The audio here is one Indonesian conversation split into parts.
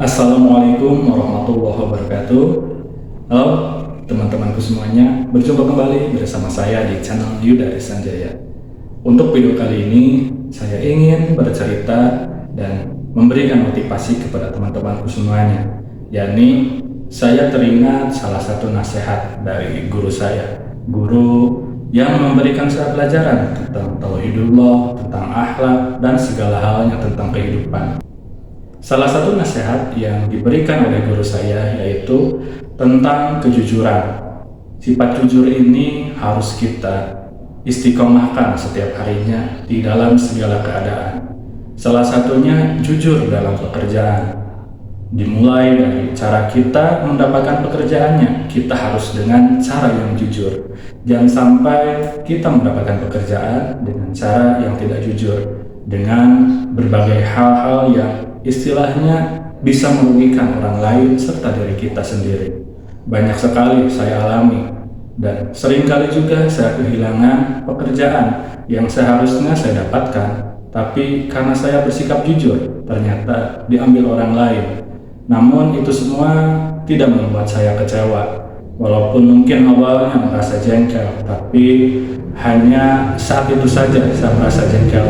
Assalamualaikum warahmatullahi wabarakatuh. Halo teman-temanku semuanya, berjumpa kembali bersama saya di channel Yuda Sanjaya. Untuk video kali ini, saya ingin bercerita dan memberikan motivasi kepada teman-temanku semuanya. Yakni, saya teringat salah satu nasihat dari guru saya, guru yang memberikan saya pelajaran tentang tauhidullah, tentang akhlak, dan segala halnya tentang kehidupan. Salah satu nasihat yang diberikan oleh guru saya yaitu tentang kejujuran. Sifat jujur ini harus kita istiqomahkan setiap harinya di dalam segala keadaan. Salah satunya jujur dalam pekerjaan. Dimulai dari cara kita mendapatkan pekerjaannya, kita harus dengan cara yang jujur. Jangan sampai kita mendapatkan pekerjaan dengan cara yang tidak jujur, dengan berbagai hal-hal yang istilahnya bisa merugikan orang lain serta diri kita sendiri. Banyak sekali saya alami dan seringkali juga saya kehilangan pekerjaan yang seharusnya saya dapatkan, tapi karena saya bersikap jujur ternyata diambil orang lain. Namun itu semua tidak membuat saya kecewa, walaupun mungkin awalnya merasa jengkel, tapi hanya saat itu saja saya merasa jengkel.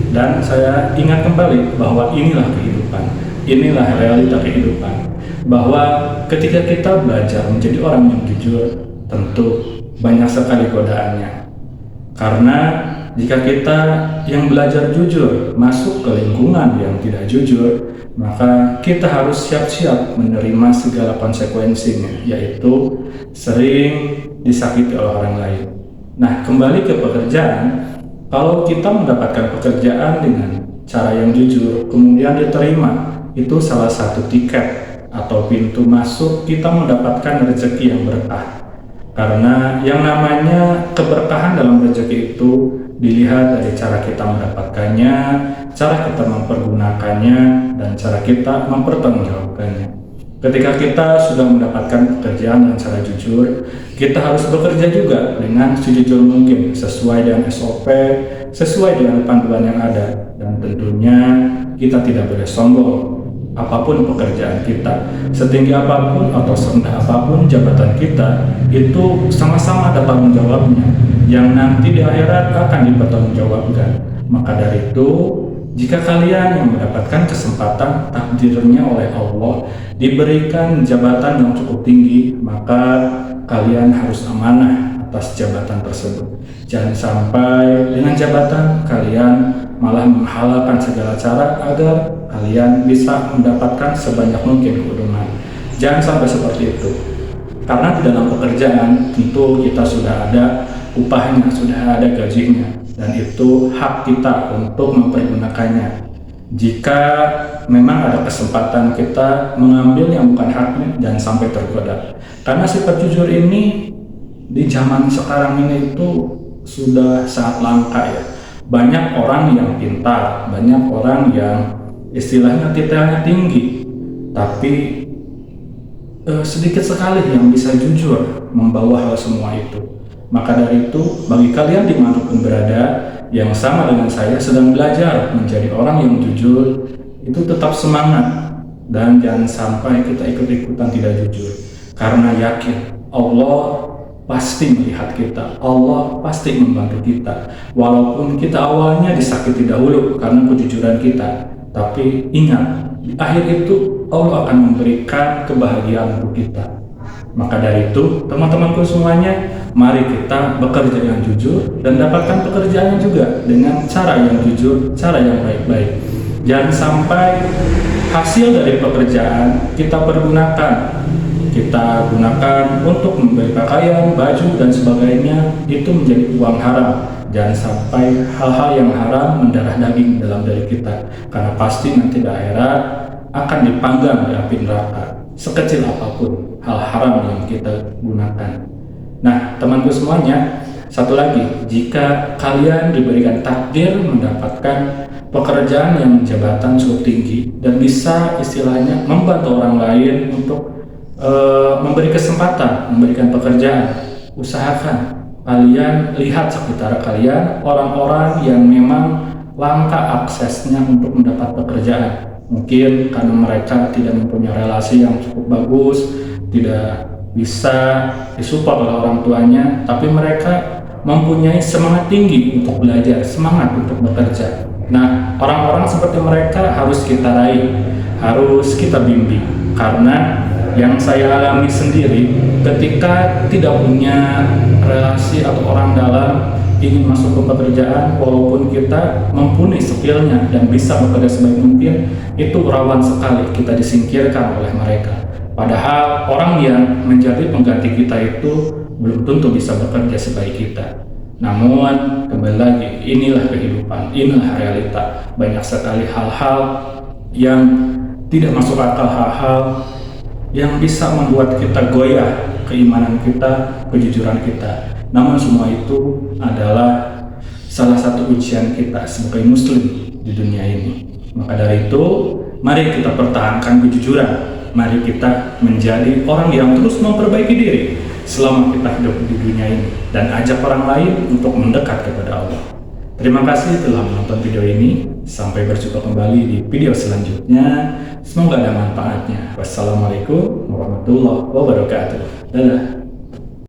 Dan saya ingat kembali bahwa inilah kehidupan, inilah realita kehidupan. Bahwa ketika kita belajar menjadi orang yang jujur, tentu banyak sekali godaannya. Karena jika kita yang belajar jujur masuk ke lingkungan yang tidak jujur, maka kita harus siap-siap menerima segala konsekuensinya, yaitu sering disakiti oleh orang lain. Nah, kembali ke pekerjaan. Kalau kita mendapatkan pekerjaan dengan cara yang jujur, kemudian diterima, itu salah satu tiket atau pintu masuk kita mendapatkan rezeki yang berkah. Karena yang namanya keberkahan dalam rezeki itu dilihat dari cara kita mendapatkannya, cara kita mempergunakannya, dan cara kita mempertanggungjawabkannya. Ketika kita sudah mendapatkan pekerjaan dengan cara jujur, kita harus bekerja juga dengan sejujur mungkin, sesuai dengan SOP, sesuai dengan panduan yang ada. Dan tentunya kita tidak boleh sombong. Apapun pekerjaan kita, setinggi apapun atau serendah apapun jabatan kita, itu sama-sama ada tanggung jawabnya, yang nanti di akhirat akan dipertanggungjawabkan. Maka dari itu, jika kalian yang mendapatkan kesempatan takdirnya oleh Allah diberikan jabatan yang cukup tinggi, maka kalian harus amanah atas jabatan tersebut. Jangan sampai dengan jabatan kalian malah menghalalkan segala cara agar kalian bisa mendapatkan sebanyak mungkin keuntungan. Jangan sampai seperti itu. Karena di dalam pekerjaan tentu kita sudah ada upahnya, sudah ada gajinya, dan itu hak kita untuk mempergunakannya. Jika memang ada kesempatan kita mengambil yang bukan haknya, jangan sampai tergoda. Karena sifat jujur ini di zaman sekarang ini itu sudah sangat langka ya. Banyak orang yang pintar, banyak orang yang istilahnya titelnya tinggi, tapi sedikit sekali yang bisa jujur membawa hal semua itu. Maka dari itu, bagi kalian dimanapun berada yang sama dengan saya sedang belajar menjadi orang yang jujur, itu tetap semangat dan jangan sampai kita ikut-ikutan tidak jujur. Karena yakin Allah pasti melihat kita, Allah pasti membantu kita. Walaupun kita awalnya disakiti dahulu karena kejujuran kita, tapi ingat, di akhir itu Allah akan memberikan kebahagiaan untuk kita. Maka dari itu, teman-temanku semuanya, mari kita bekerja yang jujur dan dapatkan pekerjaannya juga dengan cara yang jujur, cara yang baik-baik. Jangan sampai hasil dari pekerjaan kita gunakan untuk membeli pakaian, baju, dan sebagainya, itu menjadi uang haram. Jangan sampai hal-hal yang haram mendarah daging dalam diri kita, karena pasti nanti di akhirat akan dipanggang di api neraka. Sekecil apapun hal haram yang kita gunakan. Nah, temanku semuanya, satu lagi, jika kalian diberikan takdir mendapatkan pekerjaan yang jabatan cukup tinggi dan bisa istilahnya membantu orang lain untuk memberi kesempatan, memberikan pekerjaan, usahakan kalian lihat sekitar kalian orang-orang yang memang langka aksesnya untuk mendapat pekerjaan. Mungkin karena mereka tidak mempunyai relasi yang cukup bagus, tidak bisa disupport oleh orang tuanya, tapi mereka mempunyai semangat tinggi untuk belajar, semangat untuk bekerja. Nah, orang-orang seperti mereka harus kita raih, harus kita bimbing, karena yang saya alami sendiri ketika tidak punya relasi atau orang dalam ingin masuk ke pekerjaan, walaupun kita mempunyai skillnya dan bisa bekerja sebaik mungkin, itu rawan sekali kita disingkirkan oleh mereka. Padahal orang yang menjadi pengganti kita itu belum tentu bisa bekerja sebaik kita. Namun kembali lagi, inilah kehidupan, inilah realita. Banyak sekali hal-hal yang tidak masuk akal, hal-hal yang bisa membuat kita goyah keimanan kita, kejujuran kita. Namun semua itu adalah salah satu ujian kita sebagai muslim di dunia ini. Maka dari itu, mari kita pertahankan kejujuran. Mari kita menjadi orang yang terus memperbaiki diri selama kita hidup di dunia ini, dan ajak orang lain untuk mendekat kepada Allah. Terima kasih telah menonton video ini. Sampai berjumpa kembali di video selanjutnya. Semoga ada manfaatnya. Wassalamualaikum warahmatullahi wabarakatuh. Dadah.